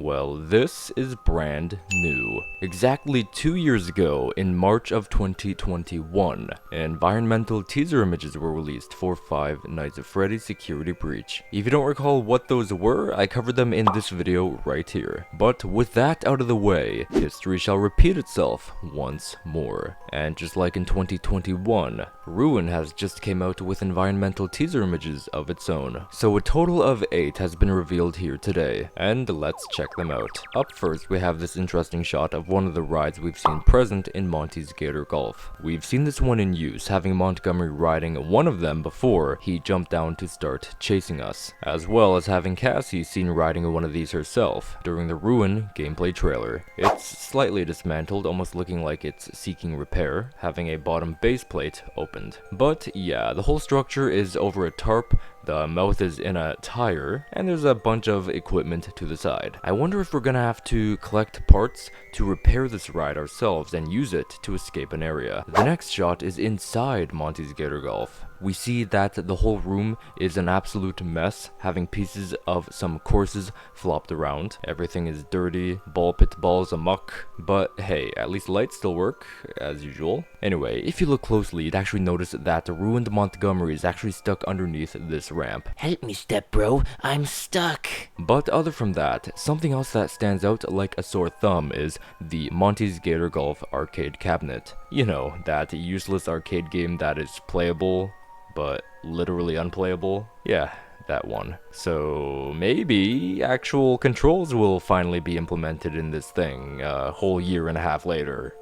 Well, this is brand new. Exactly 2 years ago, in March of 2021, environmental teaser images were released for Five Nights at Freddy's Security Breach. If you don't recall what those were, I covered them in this video right here. But with that out of the way, history shall repeat itself once more. And just like in 2021, Ruin has just came out with environmental teaser images of its own. So a total of 8 has been revealed here today, and let's check them out. Up first, we have this interesting shot of one of the rides we've seen present in Monty's Gator Golf. We've seen this one in use, having Montgomery riding one of them before he jumped down to start chasing us, as well as having Cassie seen riding one of these herself during the Ruin gameplay trailer. It's slightly dismantled, almost looking like it's seeking repair, having a bottom base plate opened. But yeah, the whole structure is over a tarp, the mouth is in a tire, and there's a bunch of equipment to the side. I wonder if we're gonna have to collect parts to repair this ride ourselves and use it to escape an area. The next shot is inside Monty's Gator Golf. We see that the whole room is an absolute mess, having pieces of some courses flopped around. Everything is dirty, ball pit balls amok, but hey, at least lights still work, as usual. Anyway, if you look closely, you'd actually notice that the ruined Montgomery is actually stuck underneath this ramp. Help me, step bro, I'm stuck. But other from that, something else that stands out like a sore thumb is the Monty's Gator Golf arcade cabinet. You know, that useless arcade game that is playable, but literally unplayable. Yeah, that one. So maybe actual controls will finally be implemented in this thing a whole year and a half later.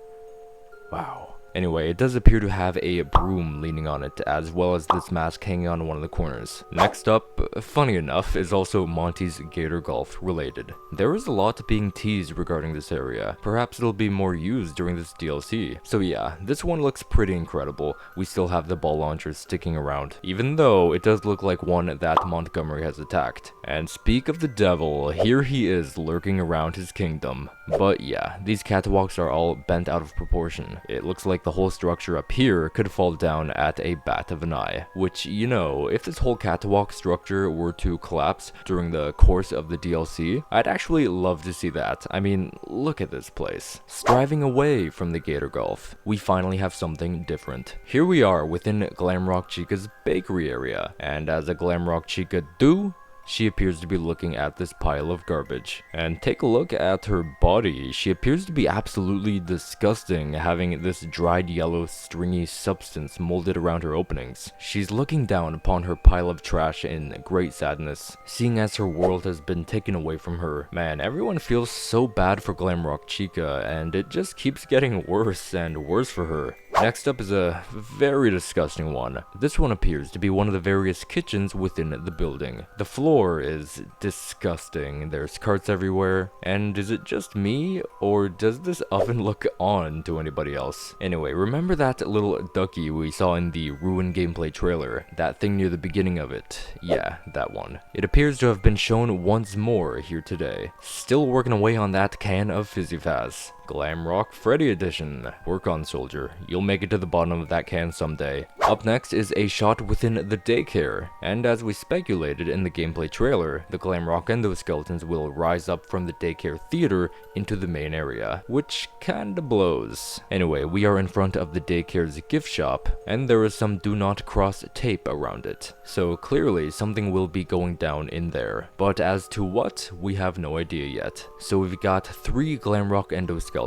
Wow. Anyway, it does appear to have a broom leaning on it, as well as this mask hanging on one of the corners. Next up, funny enough, is also Monty's Gator Golf related. There is a lot being teased regarding this area. Perhaps it'll be more used during this DLC. So yeah, this one looks pretty incredible. We still have the ball launcher sticking around, even though it does look like one that Montgomery has attacked. And speak of the devil, here he is lurking around his kingdom. But yeah, these catwalks are all bent out of proportion. It looks like the whole structure up here could fall down at a bat of an eye. Which, you know, if this whole catwalk structure were to collapse during the course of the DLC, I'd actually love to see that. I mean, look at this place. Striving away from the Gator Golf, we finally have something different. Here we are within Glamrock Chica's bakery area, and as a Glamrock Chica do, she appears to be looking at this pile of garbage. And take a look at her body. She appears to be absolutely disgusting, having this dried yellow stringy substance molded around her openings. She's looking down upon her pile of trash in great sadness, seeing as her world has been taken away from her. Man, everyone feels so bad for Glamrock Chica, and it just keeps getting worse and worse for her. Next up is a very disgusting one. This one appears to be one of the various kitchens within the building. The floor is disgusting. There's carts everywhere. And is it just me, or does this oven look on to anybody else? Anyway, remember that little ducky we saw in the Ruin gameplay trailer? That thing near the beginning of it? Yeah, that one. It appears to have been shown once more here today. Still working away on that can of Fizzy Fazz. Glamrock Freddy edition. Work on, soldier. You'll make it to the bottom of that can someday. Up next is a shot within the Daycare, and as we speculated in the gameplay trailer, the Glamrock endoskeletons will rise up from the Daycare theater into the main area, which kinda blows. Anyway, we are in front of the Daycare's gift shop, and there is some do not cross tape around it. So clearly something will be going down in there. But as to what, we have no idea yet. So we've got 3 Glamrock endoskeletons,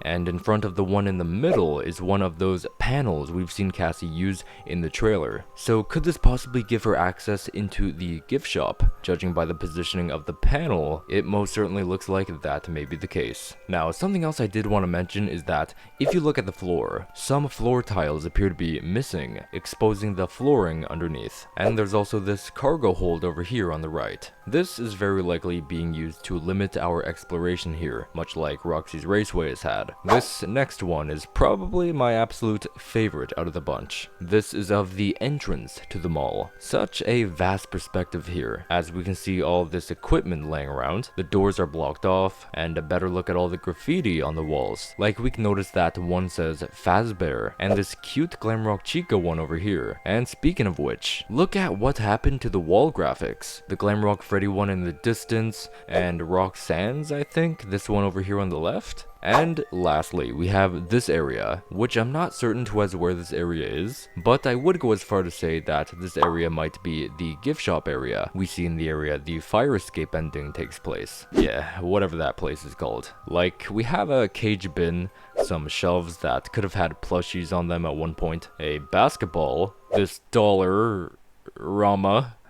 and in front of the one in the middle is one of those panels we've seen Cassie use in the trailer. So could this possibly give her access into the gift shop? Judging by the positioning of the panel, it most certainly looks like that may be the case. Now, something else I did want to mention is that if you look at the floor, some floor tiles appear to be missing, exposing the flooring underneath. And there's also this cargo hold over here on the right. This is very likely being used to limit our exploration here, much like Roxy's Raceway has had. This next one is probably my absolute favorite out of the bunch. This is of the entrance to the mall. Such a vast perspective here, as we can see all of this equipment laying around. The doors are blocked off, and a better look at all the graffiti on the walls. Like, we can notice that one says Fazbear, and this cute Glamrock Chica one over here. And speaking of which, look at what happened to the wall graphics. The Glamrock Freddy one in the distance, and Roxanne's, I think, this one over here on the left. And lastly, we have this area, which I'm not certain to as where this area is, but I would go as far to say that this area might be the gift shop area. We see in the area the fire escape ending takes place. Yeah, whatever that place is called. Like, we have a cage bin, some shelves that could have had plushies on them at one point, a basketball, this dollar-rama,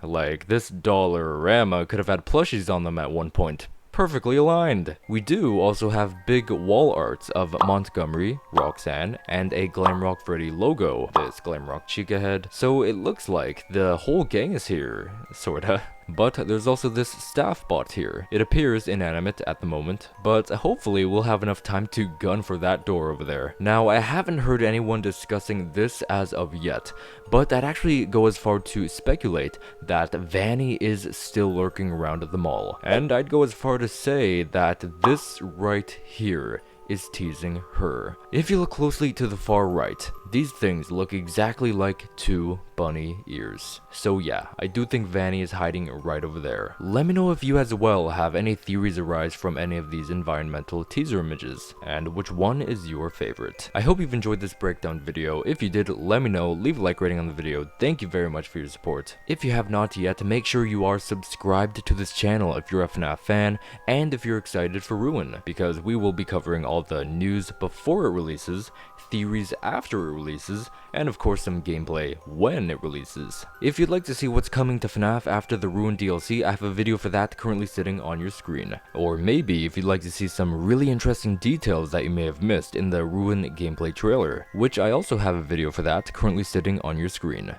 like this dollar-rama could have had plushies on them at one point. Perfectly aligned. We do also have big wall arts of Montgomery, Roxanne, and a Glamrock Freddy logo, this Glamrock Chica head, so it looks like the whole gang is here, sorta. But there's also this staff bot here. It appears inanimate at the moment, but hopefully we'll have enough time to gun for that door over there. Now, I haven't heard anyone discussing this as of yet, but I'd actually go as far to speculate that Vanny is still lurking around at the mall. And I'd go as far to say that this right here is teasing her. If you look closely to the far right, these things look exactly like two bunny ears. So yeah, I do think Vanny is hiding right over there. Let me know if you as well have any theories arise from any of these environmental teaser images, and which one is your favorite. I hope you've enjoyed this breakdown video. If you did, let me know, leave a like rating on the video. Thank you very much for your support. If you have not yet, make sure you are subscribed to this channel if you're a FNAF fan, and if you're excited for Ruin, because we will be covering all the news before it releases, theories after it releases, and of course some gameplay when it releases. If you'd like to see what's coming to FNAF after the Ruin DLC, I have a video for that currently sitting on your screen. Or maybe if you'd like to see some really interesting details that you may have missed in the Ruin gameplay trailer, which I also have a video for that currently sitting on your screen.